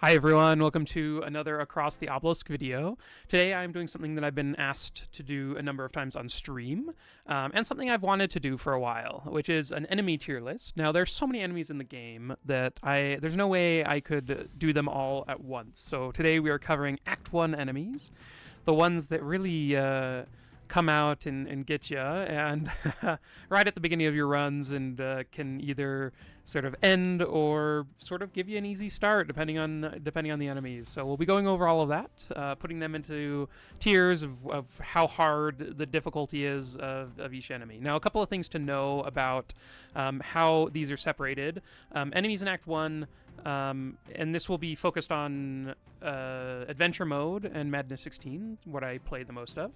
Hi everyone, welcome to another Across the Obelisk video. Today I'm doing something that I've been asked to do a number of times on stream, and something I've wanted to do for a while, which is an enemy tier list. Now there's so many enemies in the game that there's no way I could do them all at once. So today we are covering Act 1 enemies, the ones that really come out and get you, and right at the beginning of your runs, and can either sort of end or sort of give you an easy start depending on the enemies. So we'll be going over all of that, putting them into tiers of how hard the difficulty is of each enemy. Now, a couple of things to know about how these are separated. Enemies in Act 1, and this will be focused on Adventure Mode and Madness 16, what I play the most of.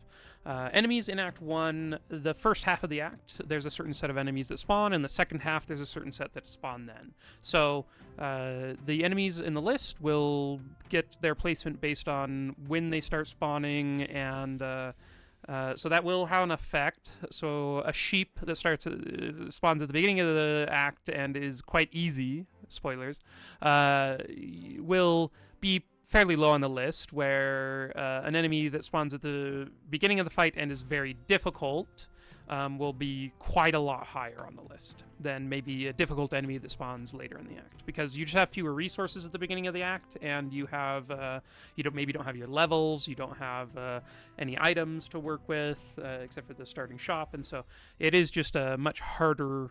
Enemies in Act 1, the first half of the act, there's a certain set of enemies that spawn, and the second half, there's a certain set that spawn then. So the enemies in the list will get their placement based on when they start spawning, and so that will have an effect. So a sheep that spawns at the beginning of the act and is quite easy, spoilers, will be fairly low on the list, where an enemy that spawns at the beginning of the fight and is very difficult will be quite a lot higher on the list than maybe a difficult enemy that spawns later in the act, because you just have fewer resources at the beginning of the act, and you have you don't have your levels, you don't have any items to work with except for the starting shop, and so it is just a much harder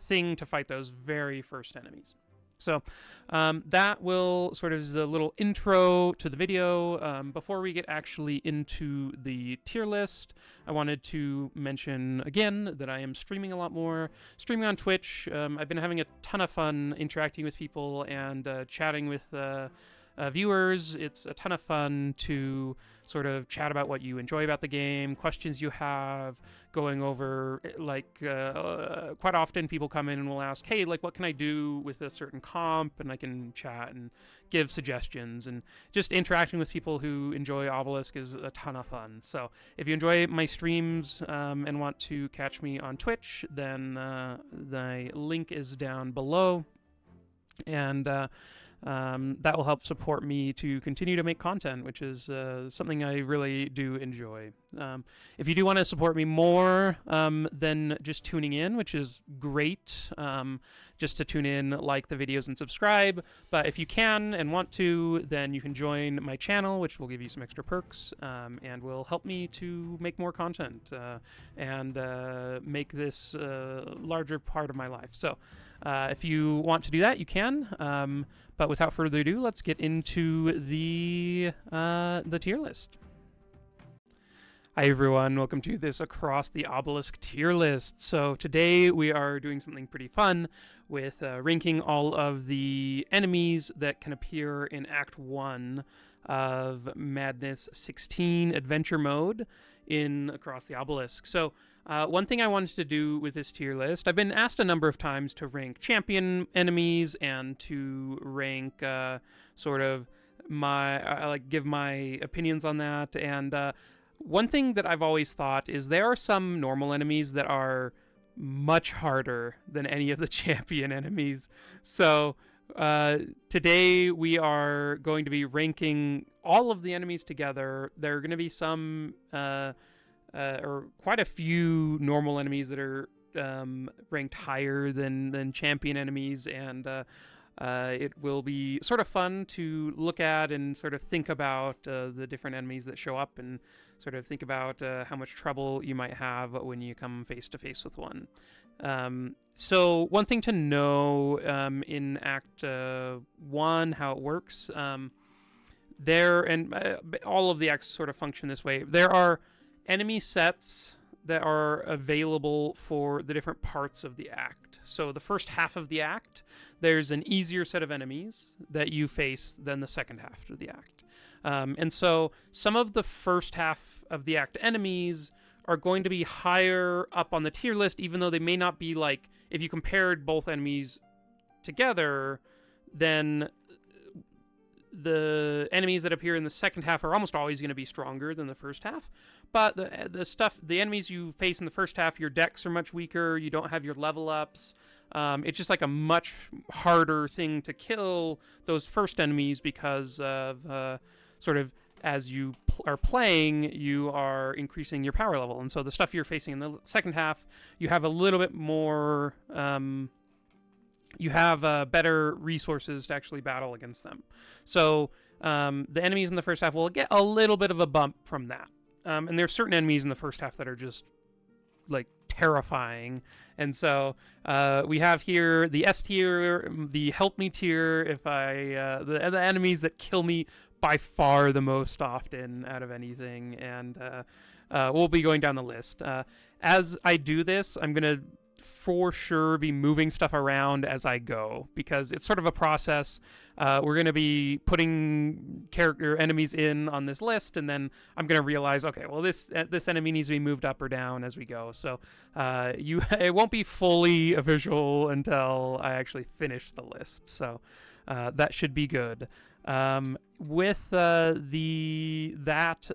thing to fight those very first enemies. So that will sort of is a little intro to the video. Before we get actually into the tier list, I wanted to mention again that I am streaming a lot more, streaming on Twitch. I've been having a ton of fun interacting with people and chatting with viewers. It's a ton of fun to sort of chat about what you enjoy about the game, questions you have, going over, like, quite often people come in and will ask, hey, like, what can I do with a certain comp? And I can chat and give suggestions, and just interacting with people who enjoy Obelisk is a ton of fun. So if you enjoy my streams and want to catch me on Twitch, then the link is down below, and that will help support me to continue to make content, which is something I really do enjoy. If you do want to support me more than just tuning in, which is great, just to tune in, like the videos, and subscribe. But if you can and want to, then you can join my channel, which will give you some extra perks and will help me to make more content and make this a larger part of my life. So if you want to do that, you can. But without further ado, let's get into the tier list. Hi everyone, welcome to this Across the Obelisk tier list. So today we are doing something pretty fun with ranking all of the enemies that can appear in Act 1 of Madness 16 Adventure Mode in Across the Obelisk. So one thing I wanted to do with this tier list, I've been asked a number of times to rank champion enemies and to rank sort of give my opinions on that, and one thing that I've always thought is there are some normal enemies that are much harder than any of the champion enemies. So today we are going to be ranking all of the enemies together. There are going to be some or quite a few normal enemies that are ranked higher than champion enemies, and it will be sort of fun to look at and sort of think about the different enemies that show up, and sort of think about how much trouble you might have when you come face to face with one. So one thing to know in Act 1, how it works, all of the acts sort of function this way. There are enemy sets that are available for the different parts of the act. So the first half of the act, there's an easier set of enemies that you face than the second half of the act. And so some of the first half of the act enemies are going to be higher up on the tier list, even though they may not be, like, if you compared both enemies together, then the enemies that appear in the second half are almost always going to be stronger than the first half. But the enemies you face in the first half, your decks are much weaker, you don't have your level ups, It's just like a much harder thing to kill those first enemies because of sort of as you are playing, you are increasing your power level, and so the stuff you're facing in the second half, you have a little bit more. You have better resources to actually battle against them. So the enemies in the first half will get a little bit of a bump from that. And there's certain enemies in the first half that are just like terrifying. And so we have here the S tier, the help me tier. If the enemies that kill me by far the most often out of anything, and we'll be going down the list. As I do this, I'm gonna for sure be moving stuff around as I go because it's sort of a process. We're going to be putting character enemies in on this list, and then I'm going to realize, okay, well this enemy needs to be moved up or down as we go. So it won't be fully official until I actually finish the list. So that should be good. With that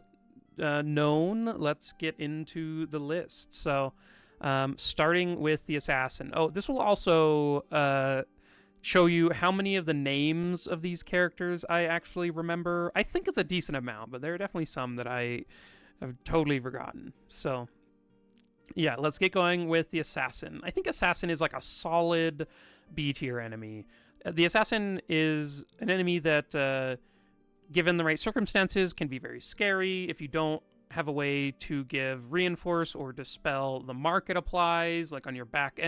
known, let's get into the list. So. Starting with the assassin. Oh, this will also show you how many of the names of these characters I actually remember. I think it's a decent amount, but there are definitely some that I have totally forgotten. So, yeah, let's get going with the assassin. I think assassin is like a solid B tier enemy. The assassin is an enemy that, given the right circumstances, can be very scary. If you don't have a way to give reinforce or dispel the mark it applies, like on your back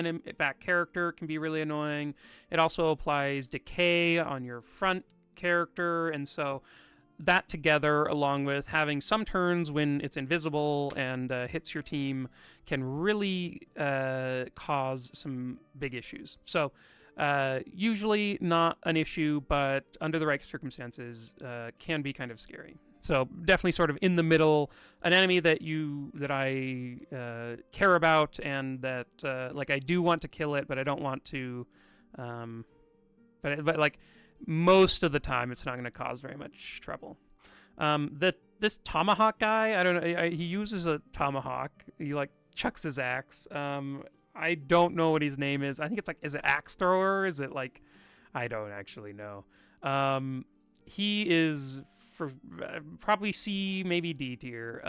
character, can be really annoying. It also applies decay on your front character, and so that together, along with having some turns when it's invisible and hits your team, can really cause some big issues. So usually not an issue, but under the right circumstances can be kind of scary. So definitely sort of in the middle, an enemy that I care about, and that like I do want to kill it, but I don't want to. But like most of the time, it's not going to cause very much trouble. This tomahawk guy, I don't know. He uses a tomahawk. He like chucks his axe. I don't know what his name is. I think it's like, is it axe thrower? Is it like, I don't actually know. He is for probably C, maybe D tier.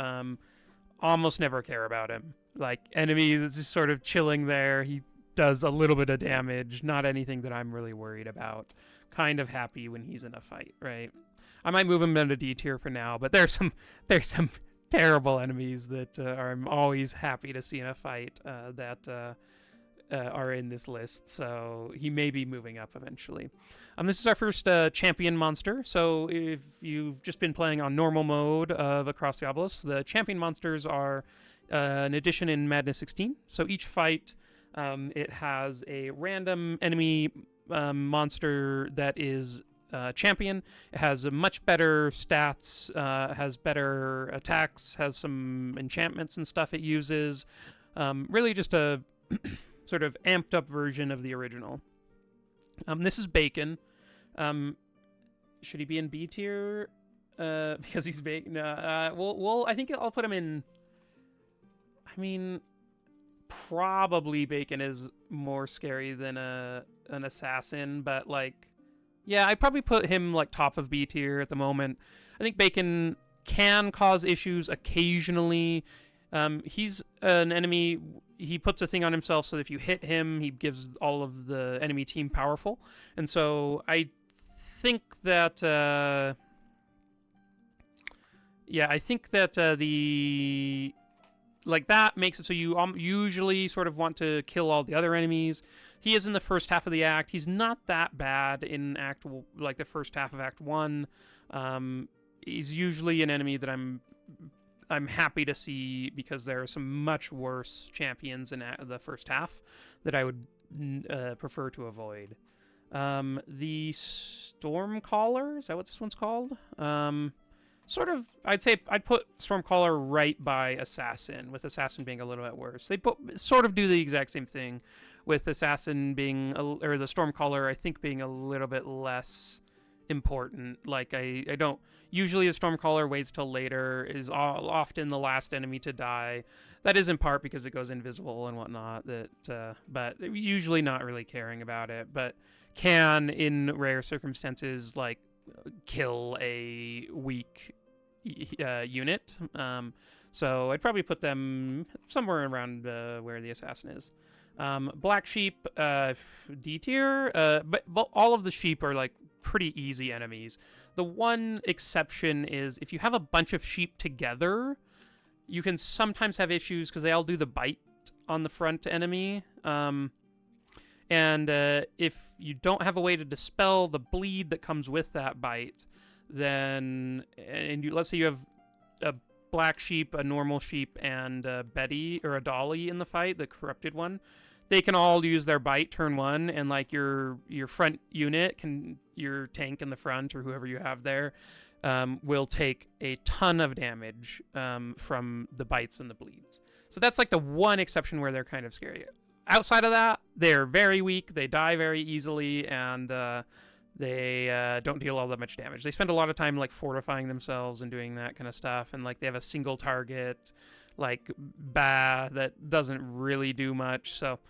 Almost never care about him. Like, enemy that's just sort of chilling there. He does a little bit of damage. Not anything that I'm really worried about. Kind of happy when he's in a fight, right? I might move him into D tier for now, but there's some terrible enemies that I'm always happy to see in a fight that are in this list, so he may be moving up eventually. This is our first champion monster, so if you've just been playing on normal mode of Across the Obelisk, the champion monsters are an addition in Madness 16. So each fight, it has a random enemy monster that is champion. It has a much better stats, has better attacks, has some enchantments and stuff it uses. Really just a sort of amped up version of the original. This is Bacon. Should he be in B tier? Because he's Bacon. Well, I think I'll put him in. I mean, probably Bacon is more scary than an assassin, but like, yeah, I'd probably put him like top of B tier at the moment. I think Bacon can cause issues occasionally. He's an enemy. He puts a thing on himself so that if you hit him, he gives all of the enemy team powerful. And so I think that, that makes it so you usually sort of want to kill all the other enemies. He is in the first half of the act. He's not that bad in the first half of Act 1. He's usually an enemy that I'm happy to see because there are some much worse champions in the first half that I would prefer to avoid. The Stormcaller, is that what this one's called? Sort of, I'd say I'd put Stormcaller right by Assassin, with Assassin being a little bit worse. They sort of do the exact same thing, with Assassin being, or the Stormcaller, I think, being a little bit less important. Like I don't usually a Stormcaller waits till later, is often the last enemy to die. That is in part because it goes invisible and whatnot. But usually not really caring about it. But can in rare circumstances like kill a weak unit. So I'd probably put them somewhere around where the assassin is. Black sheep, D tier, but all of the sheep are like pretty easy enemies. The one exception is if you have a bunch of sheep together, you can sometimes have issues because they all do the bite on the front enemy. And if you don't have a way to dispel the bleed that comes with that bite, then let's say you have a black sheep, a normal sheep, and a Betty or a Dolly in the fight, the corrupted one. They can all use their bite turn one, and like your front unit your tank in the front or whoever you have there will take a ton of damage from the bites and the bleeds. So that's like the one exception where they're kind of scary. Outside of that, they're very weak. They die very easily, and they don't deal all that much damage. They spend a lot of time like fortifying themselves and doing that kind of stuff, and like they have a single target like that doesn't really do much. So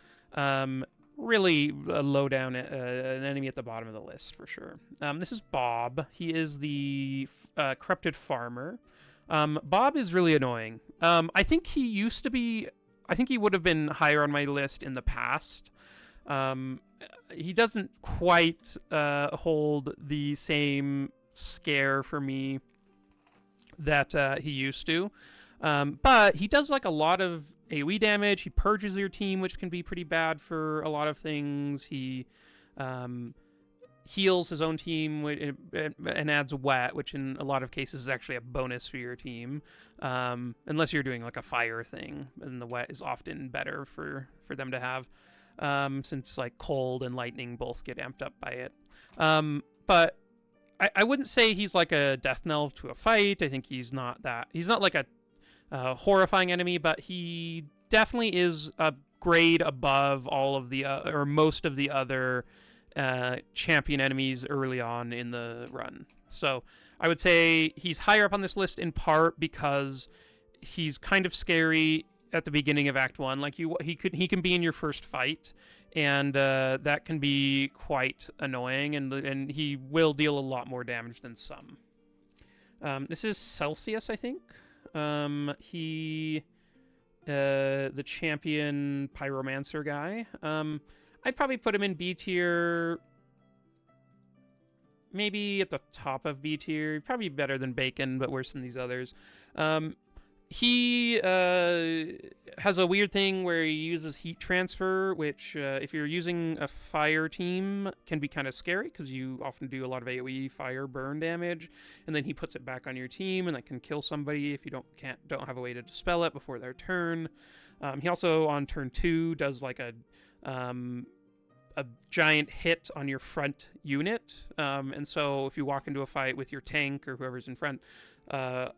really low down an enemy at the bottom of the list for sure. This is Bob. He is the corrupted farmer. Bob is really annoying. I think he would have been higher on my list in the past. He doesn't quite hold the same scare for me that he used to. But he does like a lot of AoE damage. He purges your team, which can be pretty bad for a lot of things. He heals his own team and adds wet, which in a lot of cases is actually a bonus for your team. Unless you're doing like a fire thing, and the wet is often better for them to have, since like cold and lightning both get amped up by it. But I wouldn't say he's like a death knell to a fight. I think he's not like a horrifying enemy, but he definitely is a grade above all of the or most of the other champion enemies early on in the run. So I would say he's higher up on this list in part because he's kind of scary at the beginning of Act 1. Like he can be in your first fight, and that can be quite annoying, and he will deal a lot more damage than some. This is Celsius, I think. The champion pyromancer guy. I'd probably put him in B tier, maybe at the top of B tier. Probably better than Bacon, but worse than these others. He has a weird thing where he uses heat transfer, which if you're using a fire team can be kind of scary because you often do a lot of AoE fire burn damage, and then he puts it back on your team, and that can kill somebody if you don't have a way to dispel it before their turn. He also on turn 2 does like a giant hit on your front unit, and so if you walk into a fight with your tank or whoever's in front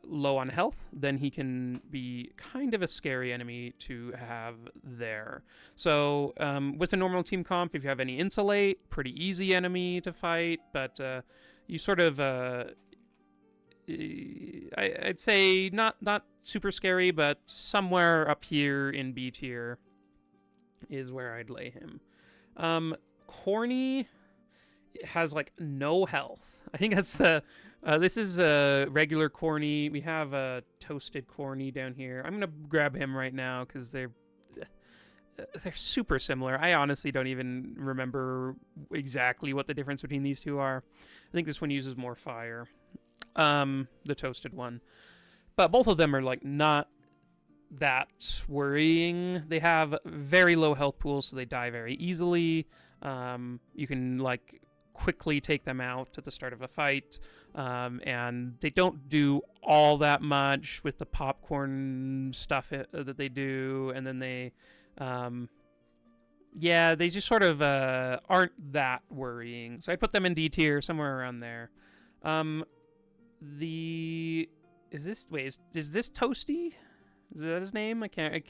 low on health, then he can be kind of a scary enemy to have there. So with a normal team comp, if you have any insulate, pretty easy enemy to fight, but you sort of I'd say not super scary, but somewhere up here in B tier is where I'd lay him. Corny has like no health. I think that's this is a regular Corny. We have a toasted Corny down here. I'm gonna grab him right now because they're super similar. I honestly don't even remember exactly what the difference between these two are. I think this one uses more fire, the toasted one, but both of them are like not that worrying. They have very low health pools, so they die very easily. You can like quickly take them out at the start of a fight, and they don't do all that much with the popcorn stuff that they do, and then they they just sort of aren't that worrying. So I put them in D tier, somewhere around there. Is this Toasty? Is that his name? I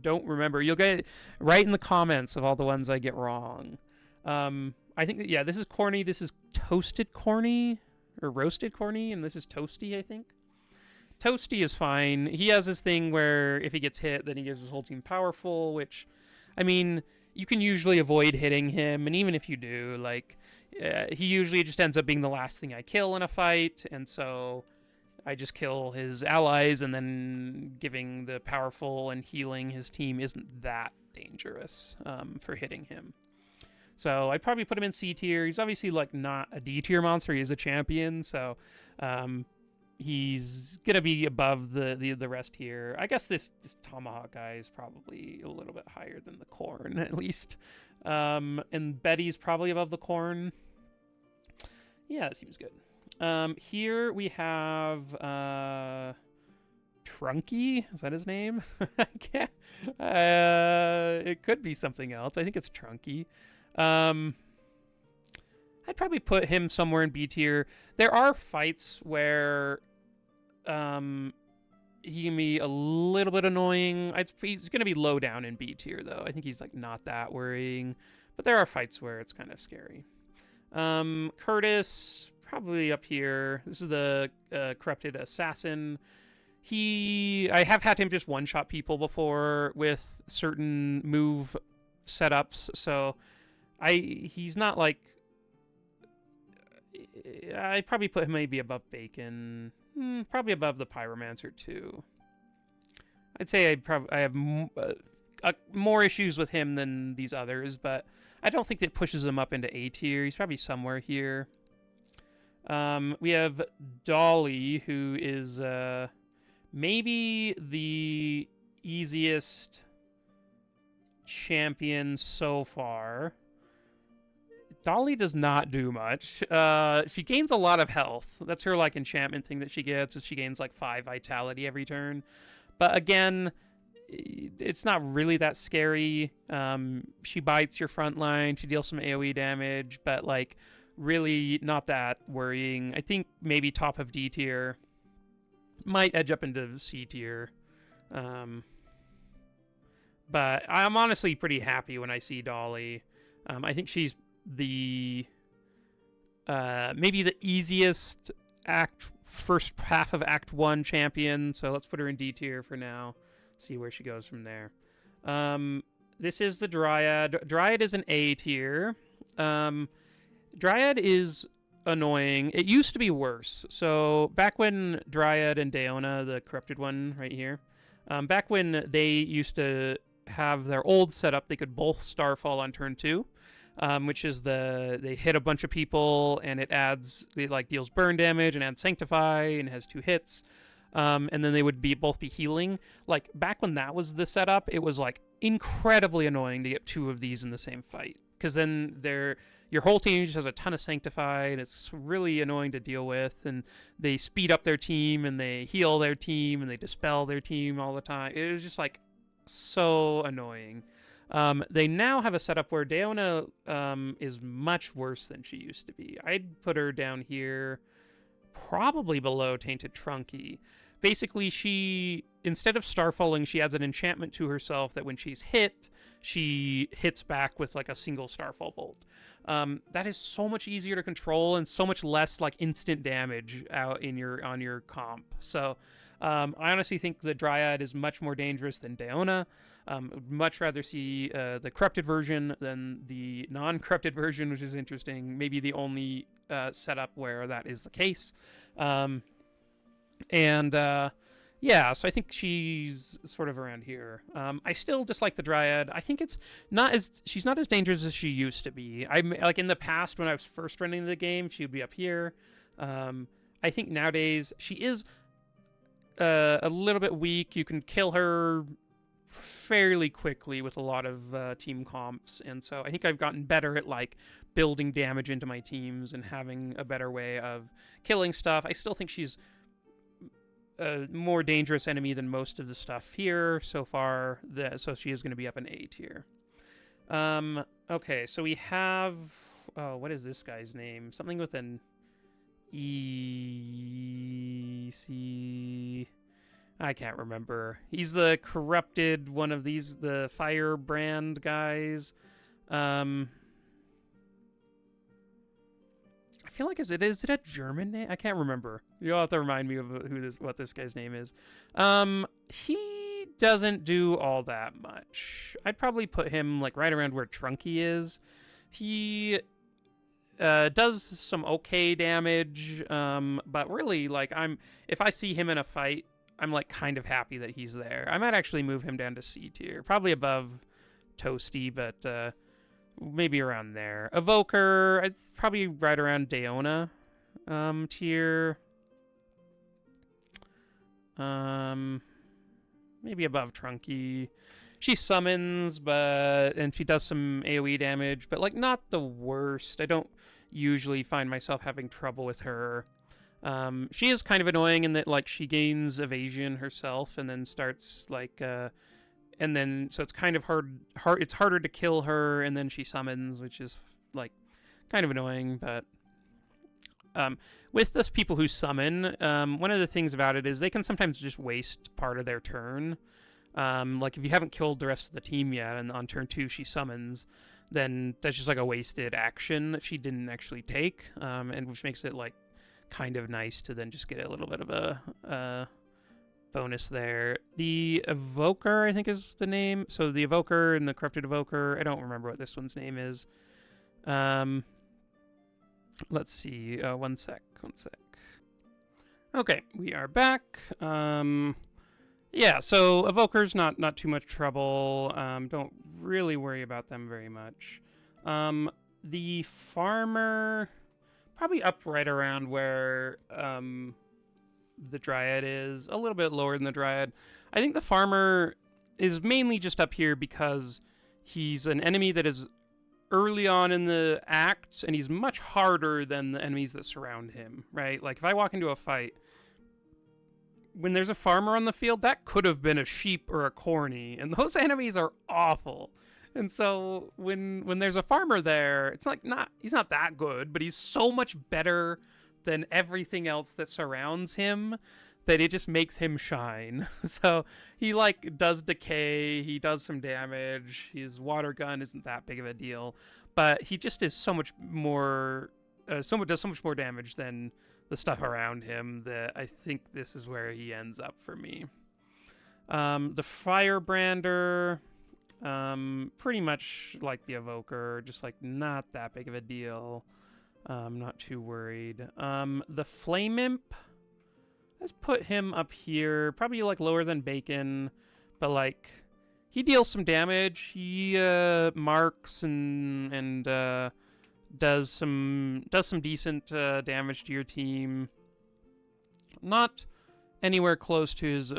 don't remember. You'll get it right in the comments of all the ones I get wrong. I think, yeah, this is corny. This is toasted corny, or roasted corny, and this is toasty, I think. Toasty is fine. He has this thing where if he gets hit, then he gives his whole team powerful, which, I mean, you can usually avoid hitting him, and even if you do, like, he usually just ends up being the last thing I kill in a fight, and so I just kill his allies, and then giving the powerful and healing his team isn't that dangerous for hitting him. So I'd probably put him in C tier. He's obviously like not a D tier monster. He is a champion, so he's gonna be above the rest here. I guess this Tomahawk guy is probably a little bit higher than the Corn, at least. And Betty's probably above the Corn. Yeah, that seems good. Here we have Trunky. Is that his name? I can't. It could be something else. I think it's Trunky. I'd probably put him somewhere in B tier. There are fights where he can be a little bit annoying. He's going to be low down in B tier, though. I think he's like not that worrying. But there are fights where it's kind of scary. Curtis, probably up here. This is the corrupted assassin. I have had him just one-shot people before with certain move setups, so he's not like... I'd probably put him maybe above Bacon. Probably above the Pyromancer, too. I'd say I have more issues with him than these others, but I don't think that pushes him up into A tier. He's probably somewhere here. We have Dolly, who is maybe the easiest champion so far. Dolly does not do much. She gains a lot of health. That's her like enchantment thing that she gets, is she gains like 5 vitality every turn. But again, it's not really that scary. She bites your front line, she deals some AoE damage, but like really not that worrying. I think maybe top of D tier. Might edge up into C tier. But I'm honestly pretty happy when I see Dolly. I think she's the maybe the easiest first half of Act 1 champion, so let's put her in D tier for now, see where she goes from there. This is the Dryad. Dryad is an A tier. Dryad is annoying. It used to be worse. So back when Dryad and Daona, the corrupted one right here, back when they used to have their old setup, they could both Starfall on turn 2. Which is they hit a bunch of people and it deals burn damage and adds Sanctify and has 2 hits. And then they would both be healing. Like back when that was the setup, it was like incredibly annoying to get 2 of these in the same fight. Because then your whole team just has a ton of Sanctify and it's really annoying to deal with. And they speed up their team and they heal their team and they dispel their team all the time. It was just like so annoying. They now have a setup where Daona is much worse than she used to be. I'd put her down here, probably below Tainted Trunky. Basically, instead of starfalling, she adds an enchantment to herself that when she's hit, she hits back with like a single starfall bolt. That is so much easier to control and so much less like instant damage out on your comp. So I honestly think the Dryad is much more dangerous than Daona. Would much rather see the corrupted version than the non-corrupted version, which is interesting. Maybe the only setup where that is the case. Yeah, so I think she's sort of around here. I still dislike the Dryad. I think she's not as dangerous as she used to be. Like in the past when I was first running the game, she would be up here. I think nowadays she is a little bit weak. You can kill her fairly quickly with a lot of team comps, and so I think I've gotten better at like building damage into my teams and having a better way of killing stuff. I still think she's a more dangerous enemy than most of the stuff here so far, so she is going to be up in A tier. Okay, so we have what is this guy's name? Something with an E-C... I can't remember. He's the corrupted one of these, the Firebrand guys. feel like is it a German name? I can't remember. You'll have to remind me of what this guy's name is. He doesn't do all that much. I'd probably put him like right around where Trunky is. He does some okay damage, but really, like, if I see him in a fight, I'm like kind of happy that he's there. I might actually move him down to C tier, probably above Toasty, but maybe around there. Evoker, it's probably right around Daona tier. Maybe above Trunky. She summons, and she does some AoE damage, but like not the worst. I don't usually find myself having trouble with her. She is kind of annoying in that like she gains evasion herself and then starts like and then so it's kind of hard it's harder to kill her, and then she summons, which is like kind of annoying. But with those people who summon, one of the things about it is they can sometimes just waste part of their turn. Like if you haven't killed the rest of the team yet and on turn 2 she summons, then that's just like a wasted action that she didn't actually take, and which makes it like kind of nice to then just get a little bit of a bonus there. The Evoker, I think, is the name. So the Evoker and the Corrupted Evoker, I don't remember what this one's name is. Let's see. One sec. Okay, we are back. Yeah, so Evoker's not too much trouble. Don't really worry about them very much. The Farmer, probably up right around where the Dryad is, a little bit lower than the Dryad. I think the Farmer is mainly just up here because he's an enemy that is early on in the acts, and he's much harder than the enemies that surround him, right? Like, if I walk into a fight, when there's a farmer on the field, that could have been a sheep or a corny, and those enemies are awful. And so when there's a farmer there, it's like he's not that good, but he's so much better than everything else that surrounds him that it just makes him shine. So he like does decay, he does some damage, his water gun isn't that big of a deal, but he just is so much more does so much more damage than the stuff around him that I think this is where he ends up for me. The Firebrander, pretty much like the Evoker, just like not that big of a deal. Not too worried. The Flame Imp, let's put him up here, probably like lower than Bacon, but like he deals some damage. He marks and does some decent damage to your team. Not anywhere close to his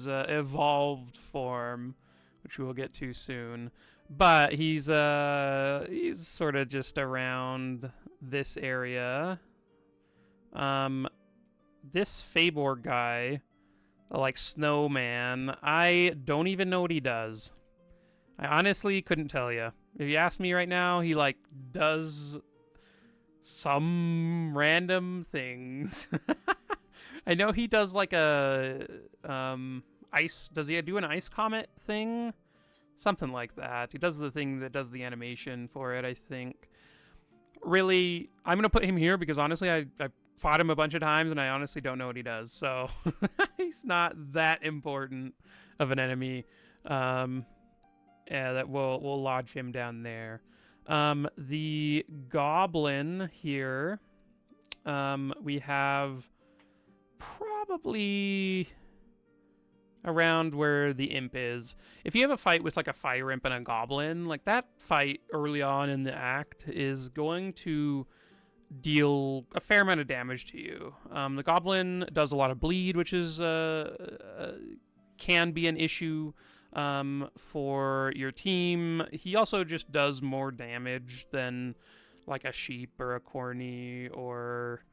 evolved form, which we will get to soon. But he's sort of just around this area. This Fabor guy, like Snowman, I don't even know what he does. I honestly couldn't tell you. If you ask me right now, he like does some random things. I know he does like a ice. Does he do an ice comet thing? Something like that. He does the thing that does the animation for it, I think. Really, I'm gonna put him here because honestly, I fought him a bunch of times and I honestly don't know what he does. So he's not that important of an enemy. Yeah, that we'll lodge him down there. The Goblin here, we have probably around where the Imp is. If you have a fight with like a Fire Imp and a Goblin, like that fight early on in the act is going to deal a fair amount of damage to you. The Goblin does a lot of bleed, which is can be an issue for your team. He also just does more damage than like a sheep or a corny or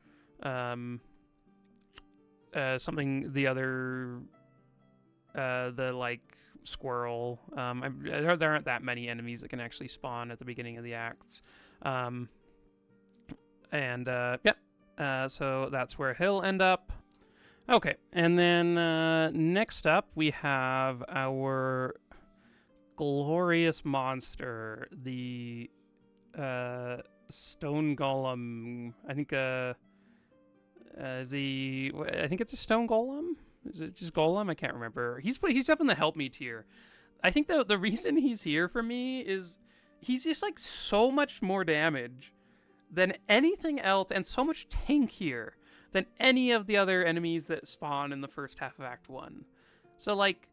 something the other the like squirrel. There aren't that many enemies that can actually spawn at the beginning of the acts. So that's where he'll end up. Okay, and then next up we have our glorious monster, the Stone Golem. I think I think it's a Stone Golem. Is it just Golem? I can't remember. He's up in the help me tier. I think the reason he's here for me is he's just like so much more damage than anything else, and so much tankier than any of the other enemies that spawn in the first half of Act 1. So like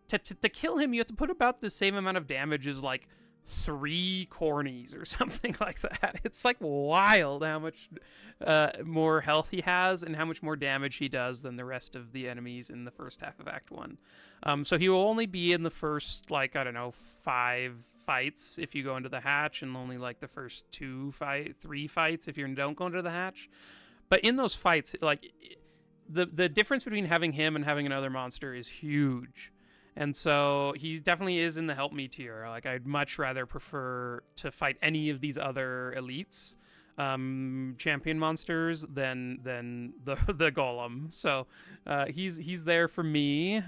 to kill him, you have to put about the same amount of damage as like 3 cornies or something like that. It's like wild how much more health he has and how much more damage he does than the rest of the enemies in the first half of Act 1. So he will only be in the first, like, I don't know, 5 fights if you go into the hatch, and only like the first 3 fights if you don't go into the hatch. But in those fights, like, the difference between having him and having another monster is huge. And so he definitely is in the help me tier. Like, I'd much rather prefer to fight any of these other elites champion monsters than the golem. So he's there for me.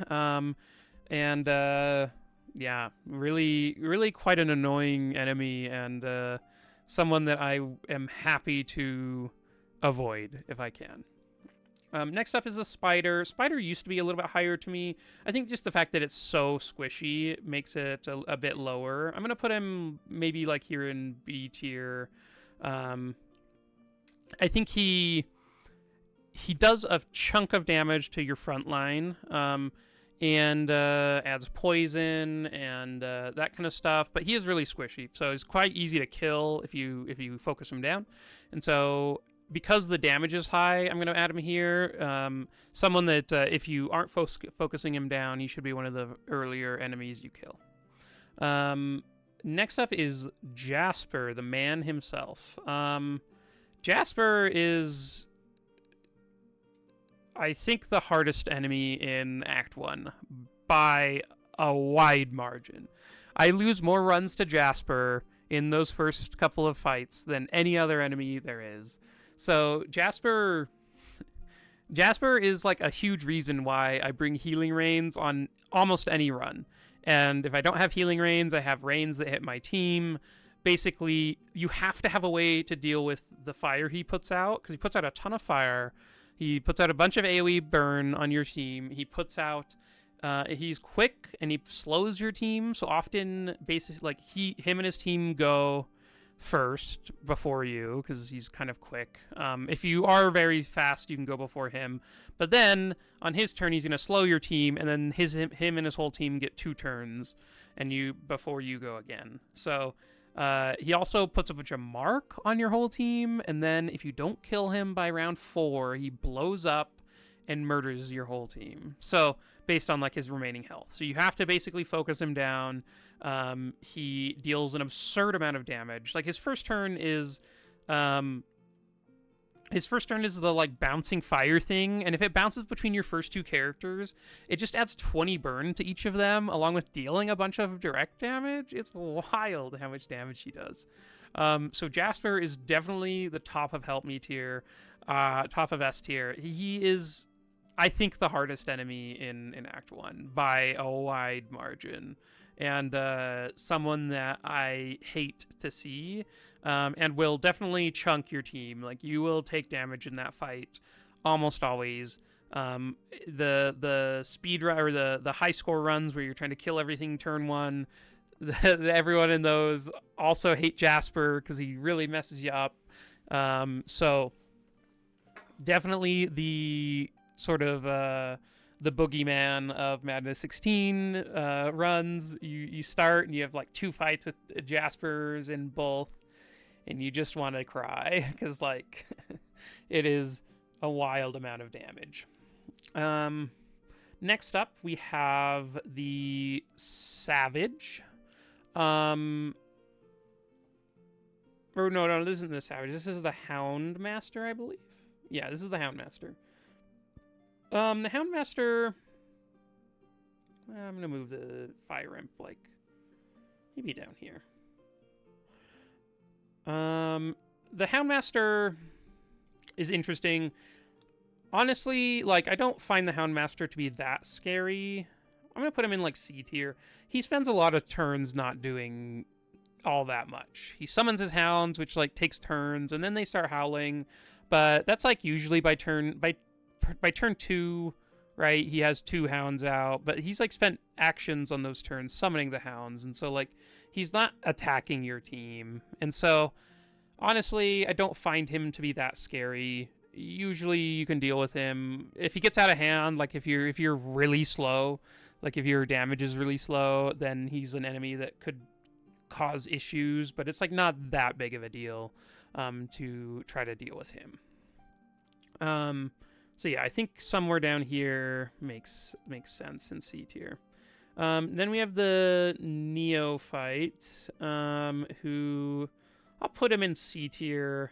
Yeah, really quite an annoying enemy, and someone that I am happy to avoid if I can. Next up is the spider. Spider used to be a little bit higher to me. I think just the fact that it's so squishy makes it a bit lower. I'm going to put him maybe like here in B tier. I think he does a chunk of damage to your front line, and adds poison and that kind of stuff. But he is really squishy, so he's quite easy to kill if you focus him down. And so, because the damage is high, I'm going to add him here. Someone that, if you aren't focusing him down, he should be one of the earlier enemies you kill. Next up is Jasper, the man himself. Jasper is, I think, the hardest enemy in Act 1 by a wide margin. I lose more runs to Jasper in those first couple of fights than any other enemy there is. So Jasper is like a huge reason why I bring healing rains on almost any run. And if I don't have healing rains, I have rains that hit my team. Basically, you have to have a way to deal with the fire he puts out, because he puts out a ton of fire. He puts out a bunch of AoE burn on your team. He puts out, he's quick and he slows your team. So often, basically, like him and his team go first before you, because he's kind of quick. If you are very fast, you can go before him. But then on his turn, he's going to slow your team, and then him and his whole team get 2 turns, and before you go again. So he also puts a bunch of mark on your whole team, and then if you don't kill him by round 4, he blows up and murders your whole team. So based on like his remaining health. So you have to basically focus him down. He deals an absurd amount of damage. Like his first turn is the like bouncing fire thing, and if it bounces between your first 2 characters, it just adds 20 burn to each of them, along with dealing a bunch of direct damage. It's wild how much damage he does. So Jasper is definitely the top of help me tier, top of S tier. He is, I think, the hardest enemy in Act 1 by a wide margin, and someone that I hate to see, and will definitely chunk your team. Like, you will take damage in that fight almost always. The speed run, or the high score runs where you're trying to kill everything turn 1, everyone in those also hate Jasper because he really messes you up. So definitely the sort of the boogeyman of Madness 16 runs. You start and you have like 2 fights with Jaspers in both, and you just want to cry because like it is a wild amount of damage. Next up we have the Savage. Or no, this isn't the Savage. This is the Houndmaster, I believe. Yeah, this is the Houndmaster. The Houndmaster, I'm going to move the Fire Imp, like, maybe down here. The Houndmaster is interesting. Honestly, like, I don't find the Houndmaster to be that scary. I'm going to put him in, like, C tier. He spends a lot of turns not doing all that much. He summons his hounds, which like takes turns, and then they start howling. But that's like usually by turn 2, right? He has 2 hounds out, but he's like spent actions on those turns summoning the hounds, and so like he's not attacking your team. And so honestly, I don't find him to be that scary. Usually you can deal with him. If he gets out of hand, like if you're really slow, like if your damage is really slow, then he's an enemy that could cause issues, but it's like not that big of a deal to try to deal with him. So yeah, I think somewhere down here makes sense in C tier. Then we have the Neophyte, who I'll put him in C tier.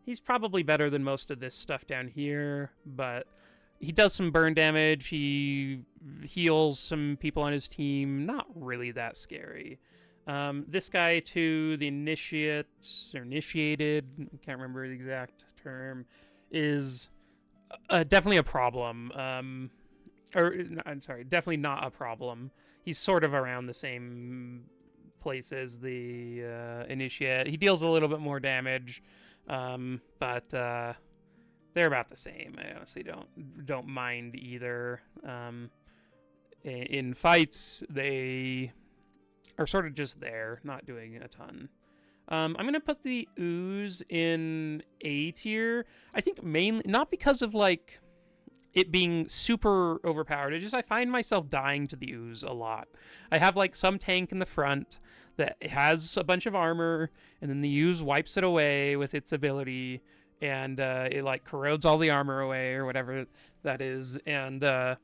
He's probably better than most of this stuff down here, but he does some burn damage. He heals some people on his team. Not really that scary. This guy too, the initiated, I can't remember the exact term, is definitely a problem. I'm sorry, definitely not a problem. He's sort of around the same place as the initiate. He deals a little bit more damage, but they're about the same. I honestly don't mind either. In fights, they are sort of just there, not doing a ton. I'm going to put the Ooze in A tier. I think mainly, not because of, like, it being super overpowered. It's just I find myself dying to the Ooze a lot. I have, like, some tank in the front that has a bunch of armor, and then the Ooze wipes it away with its ability, and it, like, corrodes all the armor away, or whatever that is, and the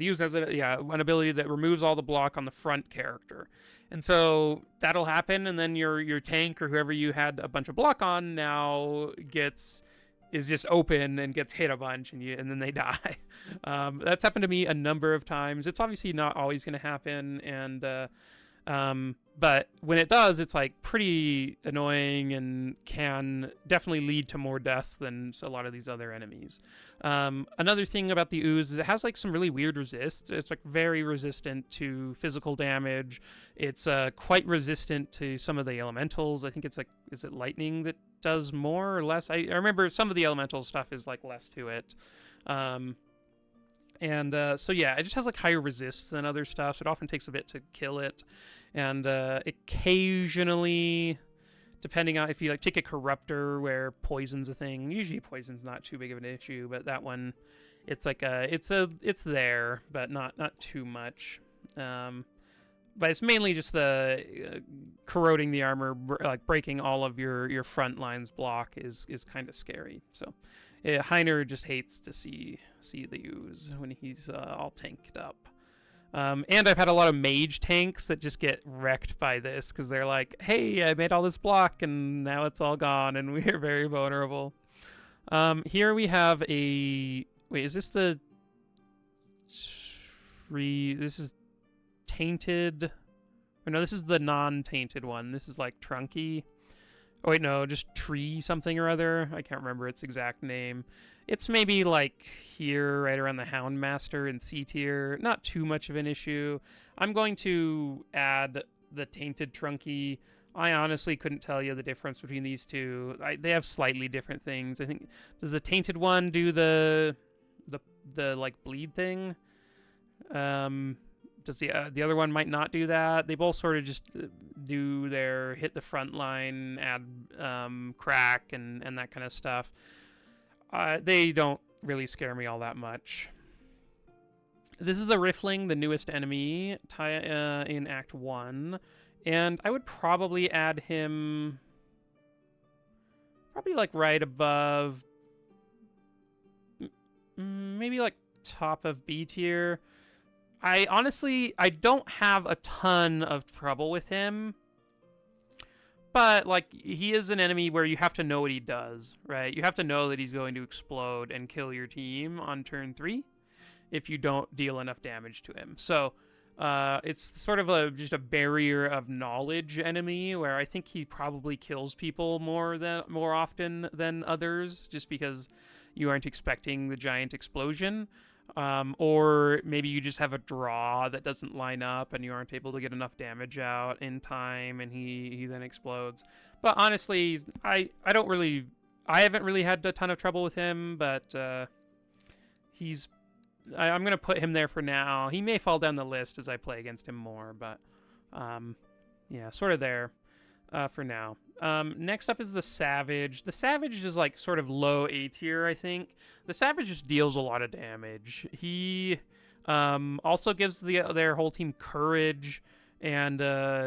Ooze has an ability that removes all the block on the front character. And so that'll happen, and then your tank or whoever you had a bunch of block on now is just open and gets hit a bunch, and then they die. That's happened to me a number of times. It's obviously not always going to happen, and but when it does, it's like pretty annoying and can definitely lead to more deaths than a lot of these other enemies. Another thing about the Ooze is it has like some really weird resists. It's like very resistant to physical damage. It's quite resistant to some of the elementals. I think it's like, is it lightning that does more or less? I remember some of the elemental stuff is like less to it. So yeah, it just has like higher resists than other stuff, so it often takes a bit to kill it. And occasionally, depending on if you like take a corruptor where poison's a thing, usually poison's not too big of an issue, but that one, it's like it's there, but not too much. But it's mainly just the corroding the armor, like breaking all of your front lines block is kind of scary. So Heiner just hates to see the Ooze when he's all tanked up. And I've had a lot of mage tanks that just get wrecked by this because they're like, hey, I made all this block and now it's all gone and we're very vulnerable. Here we have a... Wait, is this the... This is tainted... Or no, this is the non-tainted one. This is like Trunky. Oh, wait, no, just Tree something or other. I can't remember its exact name. It's maybe like here, right around the Houndmaster in C tier. Not too much of an issue. I'm going to add the Tainted Trunky. I honestly couldn't tell you the difference between these two. They have slightly different things. I think, does the Tainted one do the like bleed thing? Does the other one might not do that? They both sort of just do their hit the front line, add crack and that kind of stuff. They don't really scare me all that much. This is the Riffling, the newest enemy in Act 1. And I would probably add him probably like right above, maybe like top of B tier. I don't have a ton of trouble with him, but like he is an enemy where you have to know what he does, right? You have to know that he's going to explode and kill your team on turn 3 if you don't deal enough damage to him. So it's sort of just a barrier of knowledge enemy where I think he probably kills people more often than others, just because you aren't expecting the giant explosion. Or maybe you just have a draw that doesn't line up and you aren't able to get enough damage out in time, and he then explodes. But honestly, I haven't really had a ton of trouble with him, but I'm gonna put him there for now. He may fall down the list as I play against him more, but yeah, sort of there for now. Next up is the Savage. The Savage is like sort of low A tier, I think. The Savage just deals a lot of damage. He also gives their whole team courage and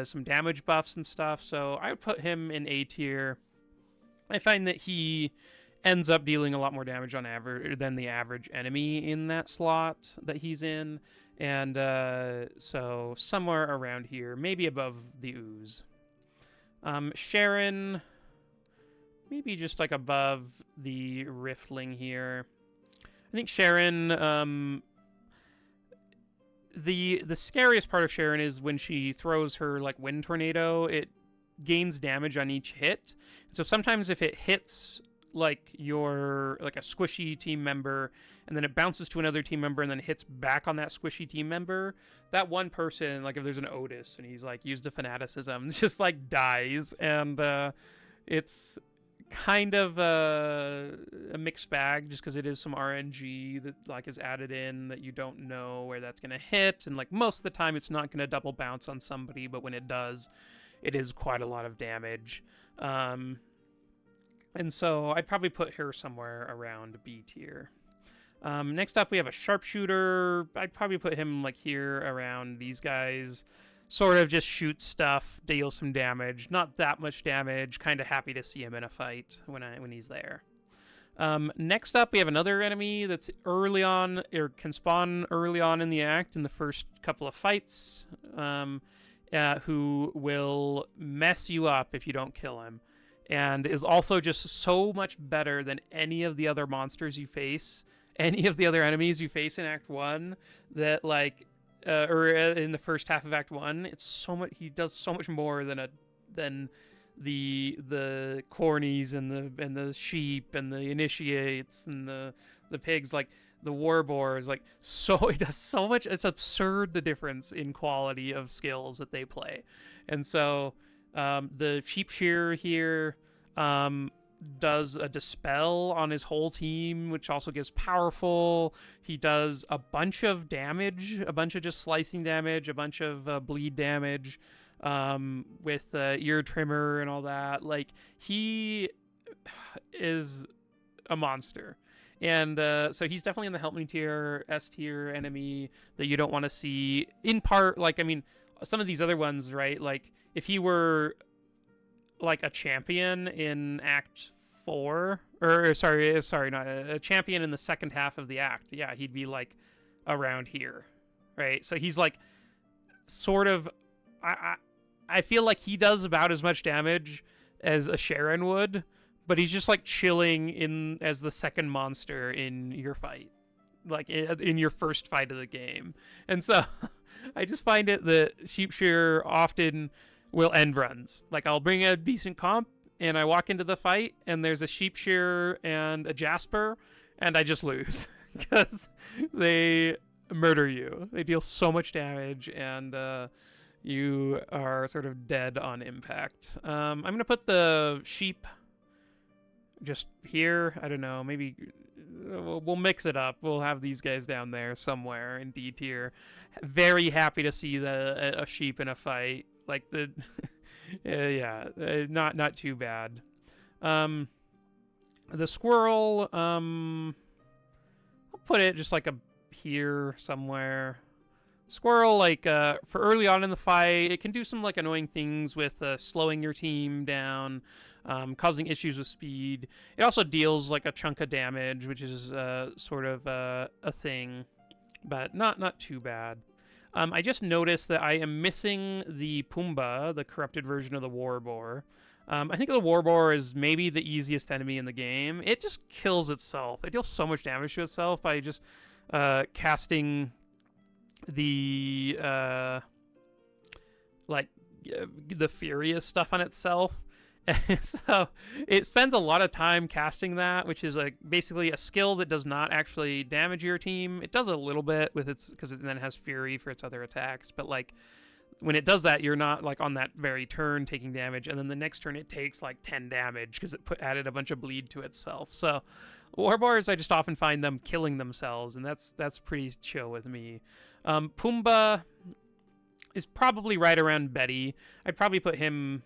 some damage buffs and stuff, so I would put him in A tier. I find that he ends up dealing a lot more damage on average than the average enemy in that slot that he's in, and so somewhere around here, maybe above the Ooze. Sharon, maybe just like above the Riftling here. I think Sharon, the scariest part of Sharon is when she throws her like wind tornado. It gains damage on each hit. So sometimes if it hits like a squishy team member, and then it bounces to another team member and then hits back on that squishy team member, that one person, like if there's an Otis and he's like used a fanaticism, just like dies. And it's kind of a mixed bag, just because it is some RNG that like is added in that you don't know where that's going to hit, and like most of the time it's not going to double bounce on somebody, but when it does, it is quite a lot of damage. And so I'd probably put her somewhere around B tier. Next up, we have a Sharpshooter. I'd probably put him like here around these guys. Sort of just shoot stuff, deal some damage. Not that much damage. Kind of happy to see him in a fight when he's there. Next up, we have another enemy that's early on, or can spawn early on in the act in the first couple of fights, who will mess you up if you don't kill him, and is also just so much better than any of the other monsters you face, any of the other enemies you face in Act 1, that like, or in the first half of Act 1, it's so much, he does so much more than the cornies and the sheep and the initiates and the pigs, like the warboars, like, so it does so much. It's absurd the difference in quality of skills that they play. And so the sheep shearer here does a dispel on his whole team, which also gives powerful. He does a bunch of damage, a bunch of just slicing damage, a bunch of bleed damage, with ear trimmer and all that. Like, he is a monster. And so he's definitely in the help me tier, S tier enemy that you don't want to see. In part, like, I mean, some of these other ones, right? Like, if he were like a champion in Act 4, or sorry, not a champion in the second half of the act, yeah, he'd be like around here, right? So he's like sort of, I feel like he does about as much damage as a Sharon would, but he's just like chilling in as the second monster in your fight, like in your first fight of the game. And so I just find it that sheep shearer often will end runs. Like, I'll bring a decent comp and I walk into the fight and there's a sheep shearer and a Jasper, and I just lose because they murder you. They deal so much damage, and you are sort of dead on impact. I'm going to put the sheep just here. I don't know, maybe we'll mix it up. We'll have these guys down there somewhere in D tier. Very happy to see a sheep in a fight. Like the yeah, not too bad. The squirrel, I'll put it just like here somewhere. Squirrel, like, for early on in the fight, it can do some like annoying things with slowing your team down, causing issues with speed. It also deals like a chunk of damage, which is sort of a thing, but not too bad. I just noticed that I am missing the Pumbaa, the corrupted version of the Warboar. I think the Warboar is maybe the easiest enemy in the game. It just kills itself. It deals so much damage to itself by just casting the the Furious stuff on itself. So it spends a lot of time casting that, which is like basically a skill that does not actually damage your team. It does a little bit with its, because it then has fury for its other attacks, but like when it does that, you're not like on that very turn taking damage, and then the next turn it takes like 10 damage because it added a bunch of bleed to itself. So Warbars, I just often find them killing themselves, and that's pretty chill with me. Pumbaa is probably right around Betty. I'd probably put him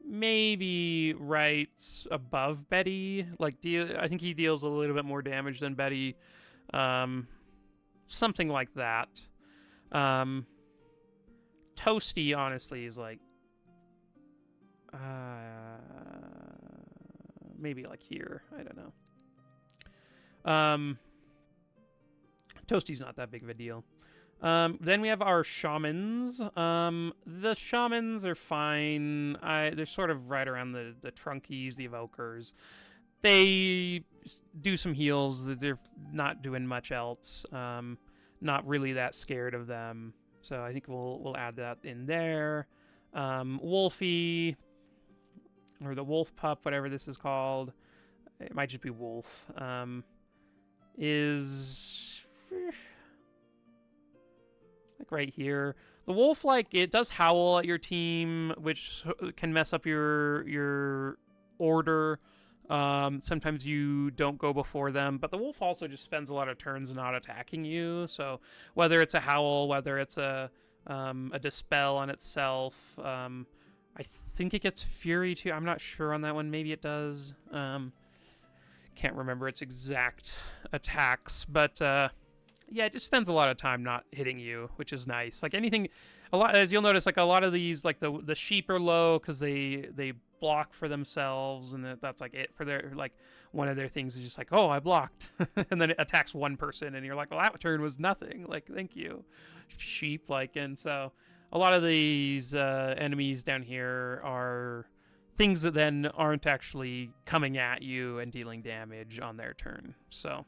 maybe right above Betty. Like, I think he deals a little bit more damage than Betty. Something like that. Toasty, honestly, is like... maybe like here. I don't know. Toasty's not that big of a deal. Then we have our shamans. The shamans are fine. They're sort of right around the trunkies, the evokers. They do some heals. They're not doing much else. Not really that scared of them. So I think we'll add that in there. Wolfie, or the wolf pup, whatever this is called. It might just be wolf. Is... like right here. The wolf, like, it does howl at your team, which can mess up your order. Sometimes you don't go before them, but the wolf also just spends a lot of turns not attacking you. So whether it's a howl, whether it's a dispel on itself, I think it gets fury too. I'm not sure on that one. Maybe it does. Can't remember its exact attacks, but yeah, it just spends a lot of time not hitting you, which is nice. Like anything, a lot, as you'll notice, like a lot of these, like the sheep are low because they block for themselves, and that's like it for their, like, one of their things is just like, oh, I blocked, and then it attacks one person, and you're like, well, that turn was nothing. Like, thank you, sheep. Like, and so a lot of these enemies down here are things that then aren't actually coming at you and dealing damage on their turn. So,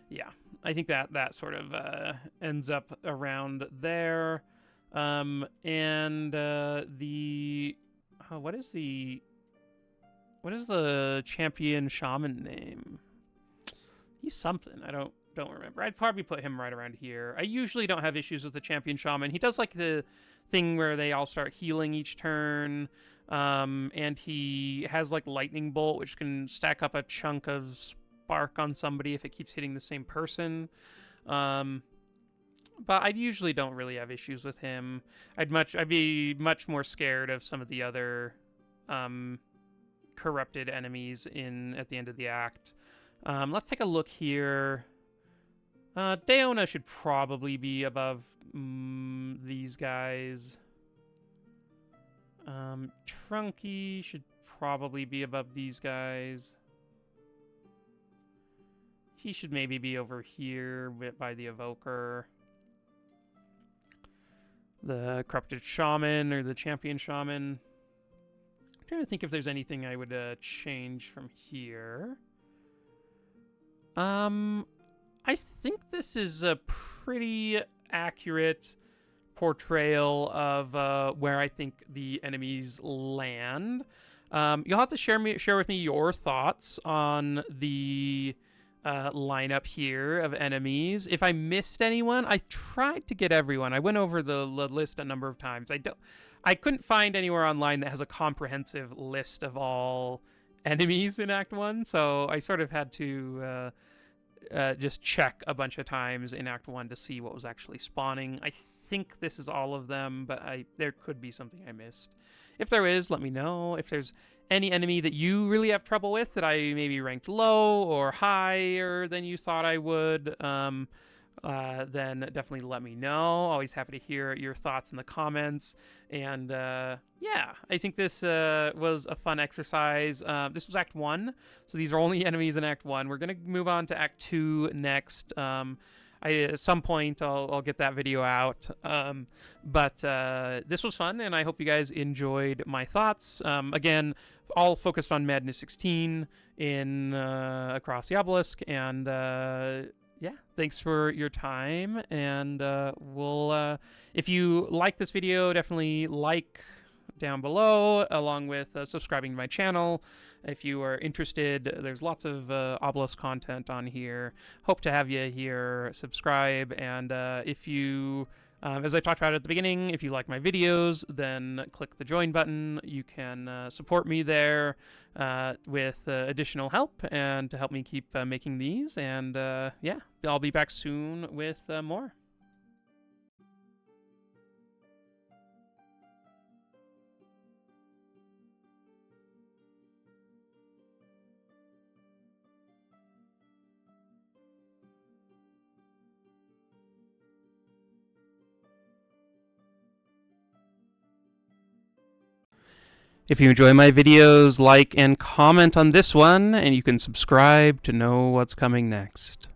yeah, I think that sort of ends up around there. And the what is the champion shaman name? He's something. I don't remember. I'd probably put him right around here. I usually don't have issues with the champion shaman. He does like the thing where they all start healing each turn. And he has like lightning bolt, which can stack up a chunk of spark on somebody if it keeps hitting the same person. But I usually don't really have issues with him. I'd be much more scared of some of the other corrupted enemies at the end of the act. Let's take a look here. Daona should probably be above these guys. Trunky should probably be above these guys. He should maybe be over here by the evoker. The corrupted shaman or the champion shaman. I'm trying to think if there's anything I would change from here. I think this is a pretty accurate portrayal of where I think the enemies land. You'll have to share with me your thoughts on the lineup here of enemies. If I missed anyone, I tried to get everyone. I went over the list a number of times. I couldn't find anywhere online that has a comprehensive list of all enemies in Act 1, so I sort of had to just check a bunch of times in Act 1 to see what was actually spawning. I think this is all of them, but there could be something I missed. If there is, let me know. If there's any enemy that you really have trouble with that I maybe ranked low or higher than you thought I would, then definitely let me know. Always happy to hear your thoughts in the comments. And yeah, I think this was a fun exercise. This was Act 1, so these are only enemies in Act 1. We're going to move on to Act 2 next. At some point, I'll get that video out. But this was fun, and I hope you guys enjoyed my thoughts. Again, all focused on Madness 16 in across the Obelisk, and yeah, thanks for your time. And we'll, if you like this video, definitely like, down below, along with subscribing to my channel. If you are interested, there's lots of Obelisk content on here. Hope to have you here. Subscribe, and if you, as I talked about at the beginning, if you like my videos, then click the join button. You can support me there with additional help and to help me keep making these. And yeah, I'll be back soon with more. If you enjoy my videos, like and comment on this one, and you can subscribe to know what's coming next.